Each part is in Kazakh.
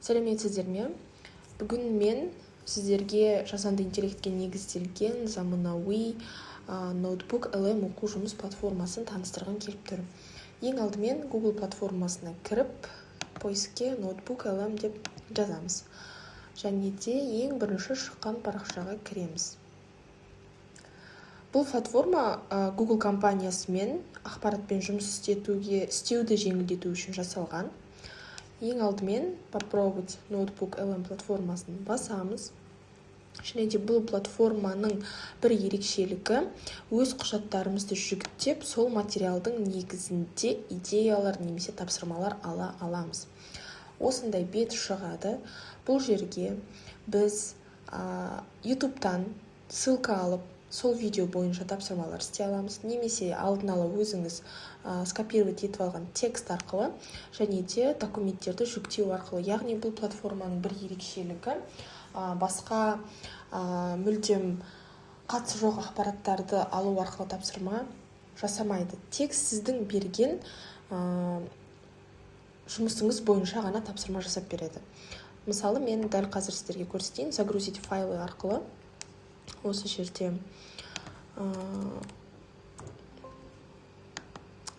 Сәлеметсіздер ме? Бүгін мен сіздерге жасанды интеллектке негізделген заманауи ноутбук LM оқу жұмыс платформасын таныстырғым келіп тұр. Ең алдымен Google платформасына кіріп, поиске ноутбук LM деп жазамыз. Және де ең бірінші шыққан парақшаға кіреміз. Бұл платформа Google компаниясымен ақпаратпен жұмыс істеуді жеңілдету үшін жасалған. Ең алдымен попробовать ноутбук LM платформасын басамыз. Және де бұл платформаның бір ерекшелігі өз құжаттарымызды жүктеп, сол материалдың негізінде идеялар немесе тапсырмалар ала аламыз. Осындай бет шығады. Бұл жерге біз YouTube-тан ссылка алып, сол видео бойынша тапсырмалар істей аламыз, немесе алдын ала өзіңіз скопировать етіп алған текст арқылы және де документтерді жүктеу арқылы. Яғни бұл платформаның бір ерекшелігі басқа мүлдем қатысы жоқ ақпараттарды алу арқылы тапсырма жасамайды. Тек сіздің берген жұмысыңыз бойынша ғана тапсырма жасап береді. Мысалы, мен дәл қазір сіздерге көрсетейін. Загрузить файлы арқылы осы жерде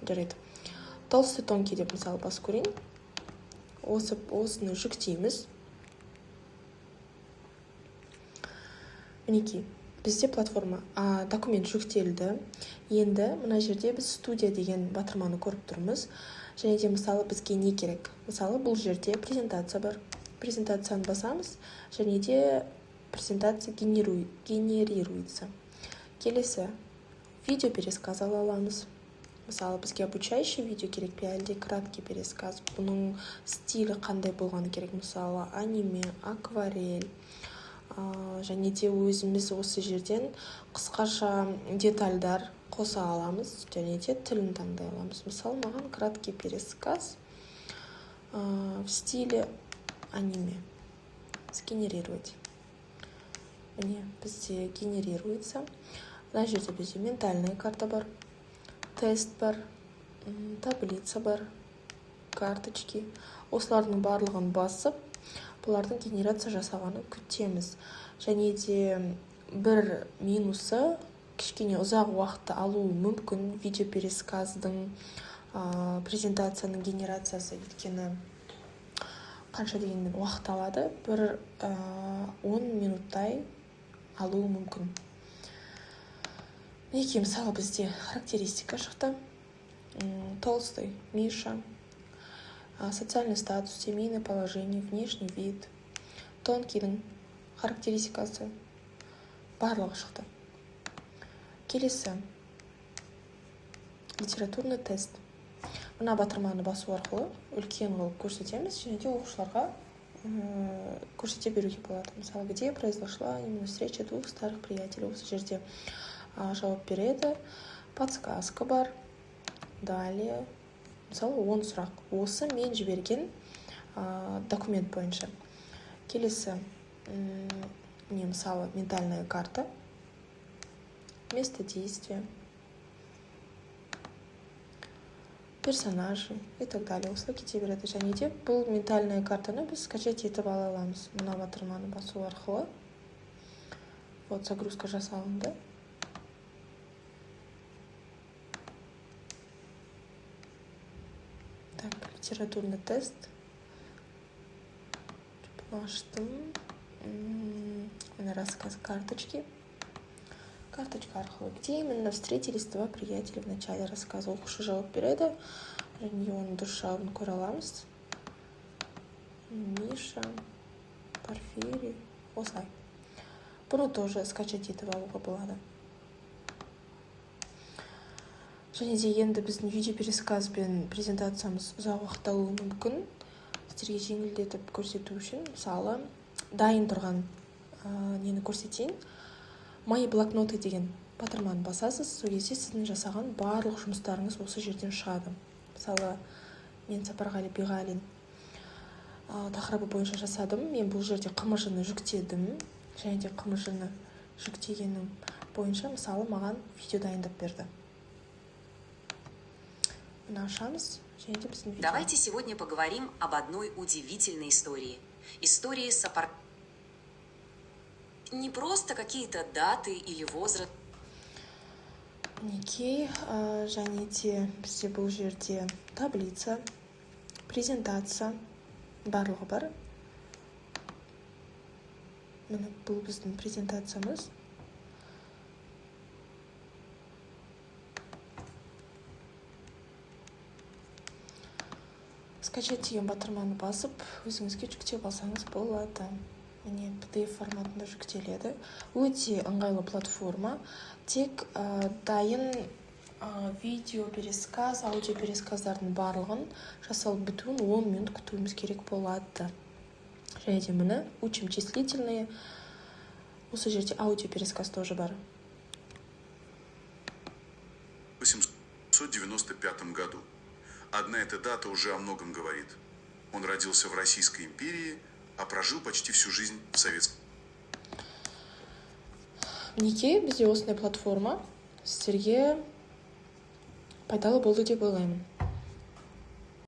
жарайды. Толстый тонкий деп мысалы басып көрейін. Осыны жүктейміз. Мінекей, бізде платформа документ жүктелді. Енді мына жерде біз студия деген батырманы көріп тұрмыз. Және де мысалы бізге не керек? Мысалы, бұл жерде презентация бар. Презентацияны басамыз, және де презентация генерируется. Келесі, видео пересказ ала аламыз. Мысалы, бізге обучающий видео керек пе, әлде краткий пересказ. Бұның стилі қандай болғаны керек? Мысалы, аниме, акварель. Және де өзіміз осы жерден қысқаша детальдар қоса аламыз, және де тілін таңдай аламыз. Мысалы, маған краткий пересказ в стиле аниме. Сгенерировать. Міне, бізде генерируется. Мына жерде бізде ментальная карта бар, тест бар, таблица бар, карточки. Осылардың барлығын басып, бұлардың генерация жасағаны күтеміз. Және де бір минусы кішкене ұзақ уақытты алуы мүмкін видео пересказдың презентацияның генерациясы, өйткені қанша дегенмен уақыт алады, бір 10 минуттай алуы мүмкін. Мінекей, мысалы бізде характеристика шықты. Толстый, Миша, социальный статус, семейное положение, внешний вид. Тонкийдің характеристикасы барлығы шықты. Келесі, литературный тест. Мына батырманы басу арқылы үлкен қылып көрсетеміз, және де оқушыларға көрсете беруге болады. Мысалы, где произошла именно встреча двух старых приятелей. Осы жерде жауап береді. Подсказка бар. Далее, мысалы, 10 сұрақ. Осы мен жіберген документ бойынша. Келесі, мысалы, ментальная карта, место действия, персонажи и так далее. Осылай кете береді. Және де бұл ментальная картаны біз скачать етіп ала аламыз. Мына батырманы басу арқылы. Вот, загрузка жасалынды. Так, литературный тест. Аштым. Рассказ карточки. Карточка арқылы. Где именно встретились два приятеля в начале рассказа? Оқушы жауап береді. Және оның дұрыс жауабын көре аламыз. Миша, Порфирий. Осылай. Бұны тоже скачать етіп алуға болады. Және де енді біздің видео пересказ бен презентациямыз ұзақ уақыт алуы мүмкін. Сіздерге жеңілдетіп көрсету үшін, мысалы, дайын тұрған нені көрсетейін. Мои блокноты деген батырманы басасыз, сол кезде сіздің жасаған барлық жұмыстарыңыз осы жерден шығады. Мысалы, мен Сапарғали Биғалин тақырыбы бойынша жасадым. Мен бұл жерде қымыжыны жүктедім. Және де қымыжыны жүктегенім бойынша, мысалы, маған видео дайындап берді. Давайте сегодня поговорим об одной удивительной истории. истории не просто какие-то даты или возраст. Мінекей, және де бізде бұл жерде таблица, презентация барлығы бар. Міне бұл біздің презентациямыз. Скачать деген батырманы басып, өзіңізге жүктеп алсаңыз болады. Міне PDF форматында жүктеледі. Өте ыңғайлы платформа. Тек дайын видео пересказ, аудио пересказдардың барлығын жасалып бітуін 10 минут күтуіміз керек болады. Және де міне учим числительные. Осы жерде аудио пересказ тоже бар. В 1895 году. Одна эта дата уже о многом говорит. Он родился в Российской империи, а прожил почти всю жизнь в Советском. Мінекей, бізде осындай платформа сіздерге пайдалы болды деп ойлаймын.